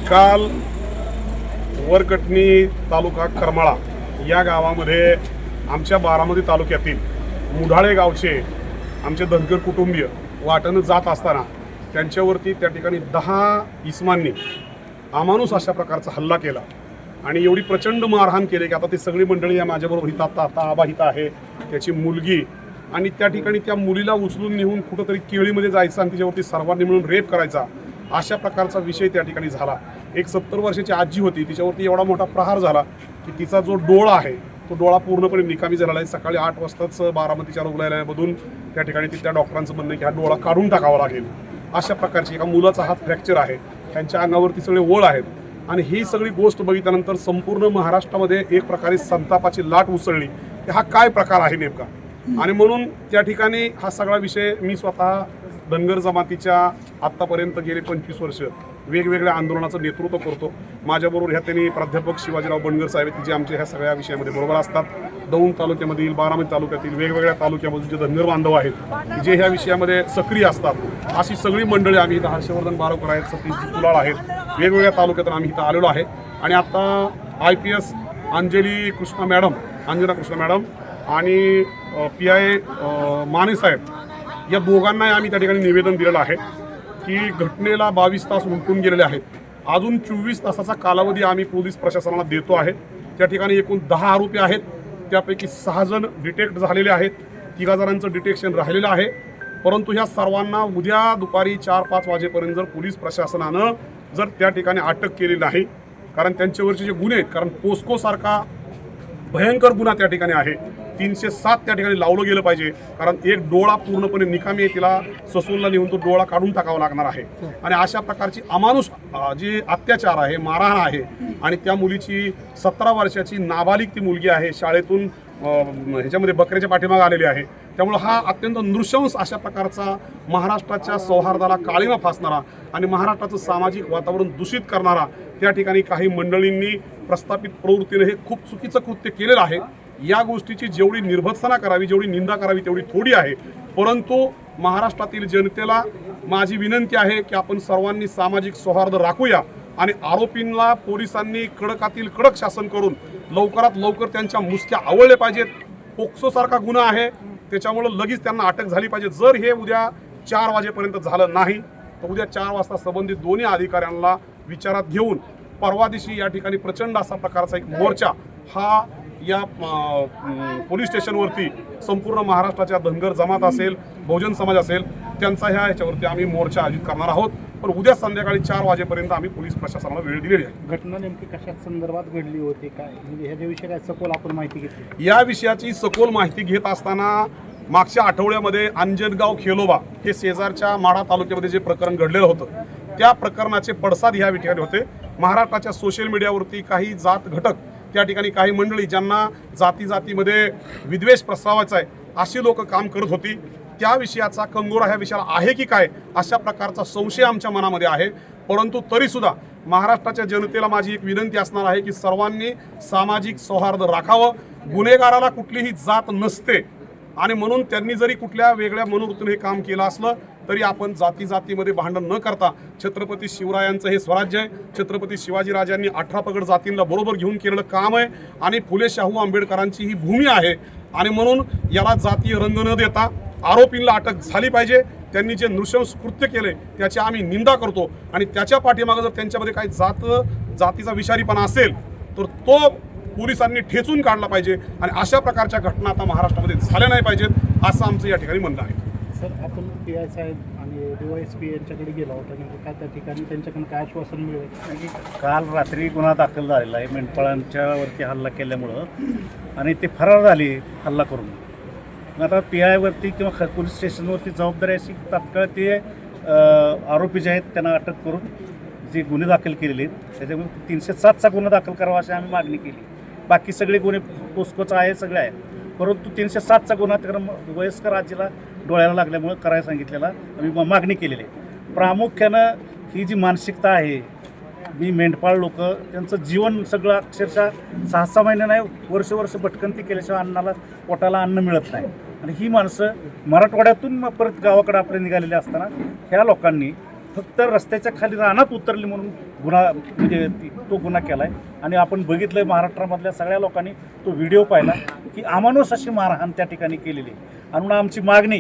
काल वरकटणी तालुका करमाळा या गावामध्ये आमच्या बारामती तालुक्यातील मुढाळे गावचे आमचे धनगर कुटुंबीय वाटेनं जात असताना त्यांच्यावरती त्या ठिकाणी 10 इसमांनी अमानुष अशा प्रकारचा हल्ला केला आणि एवढी प्रचंड मारहाण केली की आता ती सगळी मंडळी या माझ्याबरोबर इथं आता आबा इथं आहे, त्याची मुलगी, आणि त्या ठिकाणी त्या मुलीला उचलून नेऊन कुठंतरी केळीमध्ये जायचं आणि तिच्यावरती सर्वांनी मिळून रेप करायचा अशा प्रकारचा विषय त्या ठिकाणी झाला। एक 70 वर्षाची आजी होती, तिच्यावरती एवढा मोठा प्रहार झाला की तिचा जो डोळा आहे तो डोळा पूर्णपणे निकामी झालेला आहे। सकाळी 8 वाजताच बारामतीच्या रुग्णालयामधून त्या ठिकाणी त्या डॉक्टरांचं म्हणणं आहे की हा डोळा काढून टाकावा लागेल। अशा प्रकारची एका मुलाचा हात फ्रॅक्चर आहे, त्यांच्या अंगावरती सगळे ओळ आहेत आणि ही सगळी गोष्ट बघितल्यानंतर संपूर्ण महाराष्ट्रामध्ये एक प्रकारे संतापाची लाट उसळली की हा काय प्रकार आहे नेमका। आणि म्हणून त्या ठिकाणी हा सगळा विषय मी स्वतः धनगर जमातीच्या आत्तापर्यंत गेले 25 वर्ष वेगवेगळ्या आंदोलनाचं नेतृत्व करतो। माझ्याबरोबर ह्या त्यांनी प्राध्यापक शिवाजीराव बनगर साहेब जे आमच्या ह्या सगळ्या विषयामध्ये बरोबर असतात। दौंड तालुक्यामधील, बारामती तालुक्यातील वेगवेगळ्या तालुक्यामधील जे धनगर बांधव आहेत जे ह्या विषयामध्ये सक्रिय असतात, अशी सगळी मंडळी आम्ही इथं हर्षवर्धन बारोकर आहेत, सतीश कुलाळ आहेत, वेगवेगळ्या तालुक्यातून आम्ही इथं आलेलो आहे। आणि आता IPS अंजना कृष्णा मॅडम आणि PI माने साहेब या दोघांनाही आम्ही त्या ठिकाणी निवेदन दिलेलं आहे की घटनेला 22 तास उलटून गेलेले आहेत, अजून 24 तासाचा कालावधी आम्ही पोलीस प्रशासनाला देतो आहे। त्या ठिकाणी एकूण 10 आरोपी आहेत, त्यापैकी 6 जण डिटेक्ट झालेले आहेत, 3 जणांचं डिटेक्शन राहिलेलं आहे। परंतु ह्या सर्वांना उद्या दुपारी 4-5 वाजेपर्यंत जर पोलीस प्रशासनानं जर त्या ठिकाणी अटक केली नाही, कारण त्यांच्यावरचे जे गुन्हे आहेत, कारण पोस्कोसारखा भयंकर गुन्हा त्या ठिकाणी आहे, 307 त्या ठिकाणी लावलं गेलं पाहिजे, कारण एक डोळा पूर्णपणे निकामी आहे, तिला ससूनला नेऊन तो डोळा काढून टाकावा लागणार आहे। आणि अशा प्रकारची अमानुष जी अत्याचार आहे, मारहाण आहे, आणि त्या मुलीची 17 वर्षाची नाबालिग ती मुलगी आहे, शाळेतून ह्याच्यामध्ये बकऱ्याच्या पाठीमागे आलेली आहे। त्यामुळे हा अत्यंत नृशंस अशा प्रकारचा महाराष्ट्राच्या सौहार्दाला काळिमा फासणारा आणि महाराष्ट्राचं सामाजिक वातावरण दूषित करणारा त्या ठिकाणी काही मंडळींनी प्रस्थापित प्रवृत्तीने हे खूप चुकीचं कृत्य केलेलं आहे। या गोष्टीची जेवढी निर्भत्सना करावी, जेवढी निंदा करावी तेवढी थोडी आहे। परंतु महाराष्ट्रातील जनतेला माझी विनंती आहे की आपण सर्वांनी सामाजिक सौहार्द राखूया आणि आरोपींना पोलिसांनी कडकातील कडक शासन करून लवकरात लवकर त्यांच्या मुसक्या आवळले पाहिजेत। पोक्सोसारखा गुन्हा आहे, त्याच्यामुळे लगेच त्यांना अटक झाली पाहिजे। जर हे उद्या 4 वाजेपर्यंत झालं नाही तर उद्या 4 वाजता संबंधित दोन्ही अधिकाऱ्यांना विचारात घेऊन परवा दिवशी या ठिकाणी प्रचंड असा प्रकारचा एक मोर्चा हा या पोलीस स्टेशनवरती संपूर्ण महाराष्ट्राच्या धनगर जमात असेल, बहुजन समाज असेल, त्यांचा ह्याच्यावरती आम्ही मोर्चा आयोजित करणार आहोत। पण उद्या संध्याकाळी 4 वाजेपर्यंत आम्ही पोलीस प्रशासनाला वेळ दिलेली आहे। घटना नेमकी कशा संदर्भात घडली होती, काय म्हणजे ह्याच्याविषयी काय सखोल आपण माहिती घेतली? या विषयाची सखोल माहिती घेत असताना मागच्या आठवड्यामध्ये अंजनगाव खेलोबा हे शेजारच्या माढा तालुक्यामध्ये जे प्रकरण घडलेलं होतं, त्या प्रकरणाचे पडसाद ह्या ठिकाणी होते। महाराष्ट्राच्या सोशल मीडियावरती काही जात घटक, त्या ठिकाणी काही मंडळी ज्यांना जातीमध्ये विद्वेष प्रस्तावायचा आहे अशी लोक काम करत होती। त्या विषयाचा कंगोरा ह्या विषयाला आहे की काय अशा प्रकारचा संशय आमच्या मनामध्ये आहे। परंतु तरीसुद्धा महाराष्ट्राच्या जनतेला माझी एक विनंती असणार आहे की सर्वांनी सामाजिक सौहार्द राखावं। गुन्हेगाराला कुठलीही जात नसते आणि म्हणून त्यांनी जरी कुठल्या वेगळ्या मनोवृत्तीने हे काम केलं असलं तरी आपण जातीमध्ये भांडण न करता, छत्रपती शिवरायांचं हे स्वराज्य आहे, छत्रपती शिवाजीराजांनी 18 पगड जातींना बरोबर घेऊन केलेलं काम आहे आणि फुले शाहू आंबेडकरांची ही भूमी आहे। आणि म्हणून याला जातीय रंग न देता आरोपींना अटक झाली पाहिजे। त्यांनी जे नृशंस कृत्य केले त्याची आम्ही निंदा करतो आणि त्याच्या पाठीमागे जर त्यांच्यामध्ये काही जातीचा विषारीपणा असेल तर तो पोलिसांनी ठेचून काढला पाहिजे आणि अशा प्रकारच्या घटना आता महाराष्ट्रामध्ये झाल्या नाही पाहिजेत असं आमचं या ठिकाणी म्हणणं आहे। सर, आपण PI साहेब आणि DYSP यांच्याकडे गेला होता, नेमकं काय त्या ठिकाणी त्यांच्याकडून काय आश्वासन मिळेल? काल रात्री गुन्हा दाखल झालेला आहे मेंढपाळांच्यावरती हल्ला केल्यामुळं, आणि ते फरार झाले हल्ला करून। आता PI वरती किंवा पोलीस स्टेशनवरती जबाबदारी अशी तात्काळ ते आरोपी जे आहेत त्यांना अटक करून जे गुन्हे दाखल केलेले आहेत त्याच्यामुळे 307चा गुन्हा दाखल करावा अशी आम्ही मागणी केली। बाकी सगळे गुन्हे पोस्कोचा आहे, सगळे आहे, परंतु 307चा गुन्हा त्याला वयस्कर आजीला डोळ्याला लागल्यामुळं करायला सांगितलेला आम्ही मागणी केलेली आहे। प्रामुख्यानं ही जी मानसिकता आहे, मी मेंढपाळ लोक त्यांचं जीवन सगळं अक्षरशः 6-6 महिने नाही वर्ष भटकंती केल्याशिवाय अन्नाला पोटाला अन्न मिळत नाही, आणि ही माणसं मराठवाड्यातून परत गावाकडे आपले निघालेले असताना ह्या लोकांनी फक्त रस्त्याच्या खाली रानात उतरली म्हणून गुन्हा म्हणजे तो गुन्हा केला आहे. आणि आपण बघितलं आहे महाराष्ट्रामधल्या सगळ्या लोकांनी तो व्हिडिओ पाहिला की अमानुष अशी मारहाण त्या ठिकाणी केलेली आहे. आणि म्हणून आमची मागणी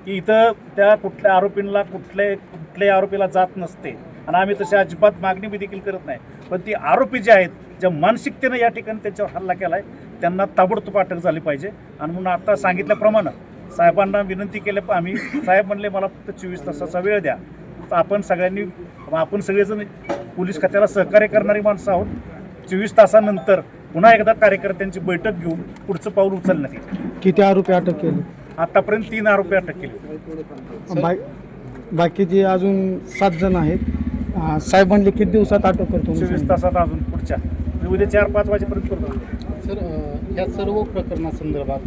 की इथं त्या कुठल्या आरोपींना कुठल्याही आरोपीला जात नसते आणि आम्ही तशी अजिबात मागणी बी देखील करत नाही. पण ती आरोपी जे आहेत ज्या मानसिकतेनं या ठिकाणी त्यांच्यावर हल्ला केला आहे त्यांना ताबडतोब अटक झाली पाहिजे. आणि म्हणून आता सांगितल्याप्रमाणे साहेबांना विनंती केल्या आम्ही, साहेब म्हणले मला फक्त 24 तासाचा वेळ द्या. तर आपण सगळेजण पोलीस खात्याला सहकार्य करणारी माणसं आहोत. 24 तासानंतर पुन्हा एकदा कार्यकर्त्यांची बैठक घेऊन पुढचं पाऊल उचलण्यात येईल. किती आरोपी अटक केले? आतापर्यंत 3 आरोपी अटक केले. बाकीचे अजून 7 जण आहेत. साहेब म्हणले किती दिवसात अटक करतो? 24 तासात अजून पुढच्या उद्या 4-5 वाजेपर्यंत करतो. सर, या सर्व प्रकरणासंदर्भात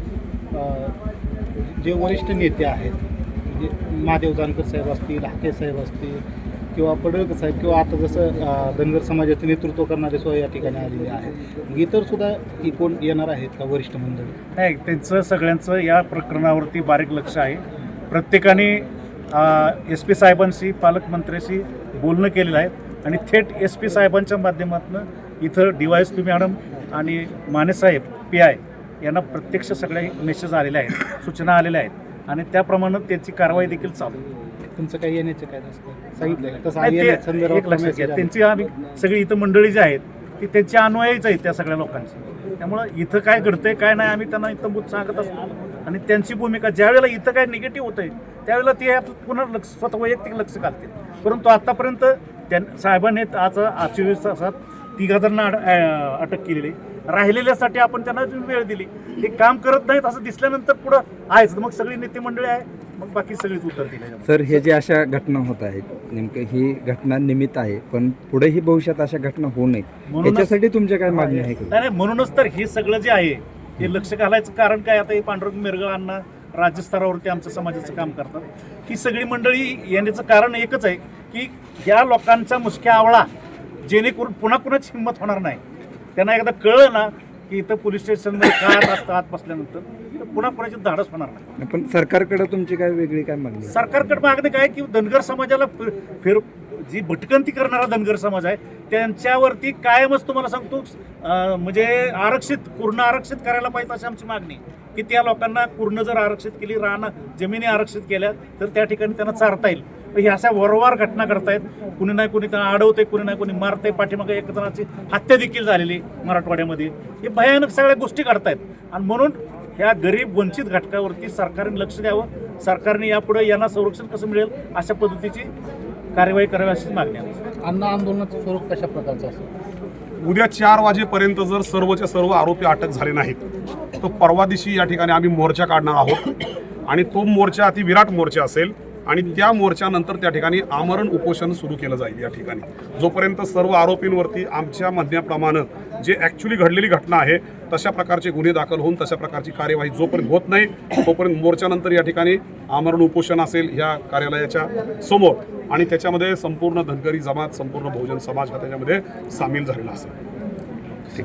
जे वरिष्ठ नेते आहेत म्हणजे महादेव जानकर साहेब असतील, हाके साहेब असतील किंवा पडळकर साहेब किंवा आता जसं धनगर समाजाचं नेतृत्व करणारे सुद्धा या ठिकाणी आलेले आहेत, इतर सुद्धा कोण येणार आहेत का वरिष्ठ मंडळी? नाही, त्यांचं सगळ्यांचं या प्रकरणावरती बारीक लक्ष आहे. प्रत्येकाने SP साहेबांशी पालकमंत्र्यांशी बोलणं केलेलं आहे आणि थेट SP साहेबांच्या माध्यमातून इथं DYSP मॅडम आणि मानेसाहेब PI यांना प्रत्यक्ष सगळे मेसेज आलेले आहेत, सूचना आलेल्या आहेत आणि त्याप्रमाणे त्याची कारवाई देखील चालू आहे. तुमचं काही येण्याचं काय सांगितलं? एक लक्षात घ्या, त्यांची आम्ही सगळी इथं मंडळी जी आहेत ती त्यांची अन्वयच आहेत त्या सगळ्या लोकांची. त्यामुळं इथं काय घडतंय काय नाही आम्ही त्यांना इथं मूत सांगत असतो आणि त्यांची भूमिका ज्यावेळेला इथं काय निगेटिव्ह होतंय त्यावेळेला ते यात पुन्हा स्वतः वैयक्तिक लक्ष घालतील. परंतु आत्तापर्यंत साहेबांनी आज 24 तासात 3 जणांना अटक केलेली. राहिलेल्यासाठी आपण त्यांना वेळ दिली. ते काम करत नाहीत असं दिसल्यानंतर पुढं आहेच मग सगळी नेते मंडळी आहे, मग बाकी सगळीच उतरतील. सर, हे जे अशा घटना होत आहेत नेमकं ही घटना निमित्त आहे, पण पुढेही भविष्यात अशा घटना होऊ नयेत याच्यासाठी तुमच्या काय मागणी आहे? नाही, म्हणूनच तर हे सगळं जे आहे हे लक्ष घालायचं कारण काय, आता हे पांडुरंग मिरगळांना राज्यस्तरावरती आमच्या समाजाचं काम करतात. ही सगळी मंडळी येण्याचं कारण एकच आहे की या लोकांचा मुसक्या आवळा जेणेकरून पुन्हा कुणाची हिंमत होणार नाही. त्यांना एकदा कळलं ना की इथं पोलीस स्टेशनमध्ये काय असतं आत बसल्यानंतर तर पुन्हा कुणाची धाडस होणार नाही. पण सरकारकडे तुमची काय वेगळी काय मागणी? सरकारकडे मागणी काय की धनगर समाजाला जी भटकंती करणारा धनगर समाज आहे त्यांच्यावरती कायमच तुम्हाला सांगतो म्हणजे पूर्ण आरक्षित करायला पाहिजे अशी आमची मागणी की त्या लोकांना पूर्ण जर आरक्षित केली, जमिनी आरक्षित केल्या तर त्या ठिकाणी त्यांना चारता येईल. हे अशा वारंवार घटना घडतायत. कुणी नाही कुणी त्यांना अडवते, कुणी नाही कुणी मारते. पाठीमागे एक जणाची हत्या देखील झालेली मराठवाड्यामध्ये. हे भयानक सगळ्या गोष्टी घडतायत आणि म्हणून ह्या गरीब वंचित घटकावरती सरकारने लक्ष द्यावं. सरकारने यापुढे यांना संरक्षण कसं मिळेल अशा पद्धतीची कार्यवाही करावी अशी मागणी आहे. अन्न आंदोलनाचं स्वरूप कशा प्रकारचं असेल? उद्या 4 वाजेपर्यंत जर सर्वच्या सर्व आरोपी अटक झाले नाहीत तर परवा दिवशी या ठिकाणी आम्ही मोर्चा काढणार आहोत आणि तो मोर्चा अति विराट मोर्चा असेल आणि त्या मोर्चानंतर त्या ठिकाणी आमरण उपोषण सुरू केलं जाईल. या ठिकाणी जोपर्यंत सर्व आरोपींवरती आमच्या म्हणण्याप्रमाणे जे ॲक्च्युली घडलेली घटना आहे तशा प्रकारचे गुन्हे दाखल होऊन तशा प्रकारची कार्यवाही जोपर्यंत होत नाही तोपर्यंत मोर्चानंतर या ठिकाणी आमरण उपोषण असेल ह्या कार्यालयाच्या समोर आणि त्याच्यामध्ये संपूर्ण धनगरी जमात, संपूर्ण बहुजन समाज हा त्याच्यामध्ये सामील झालेला असेल.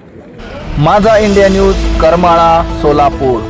माझा इंडिया न्यूज, करमाळा, सोलापूर.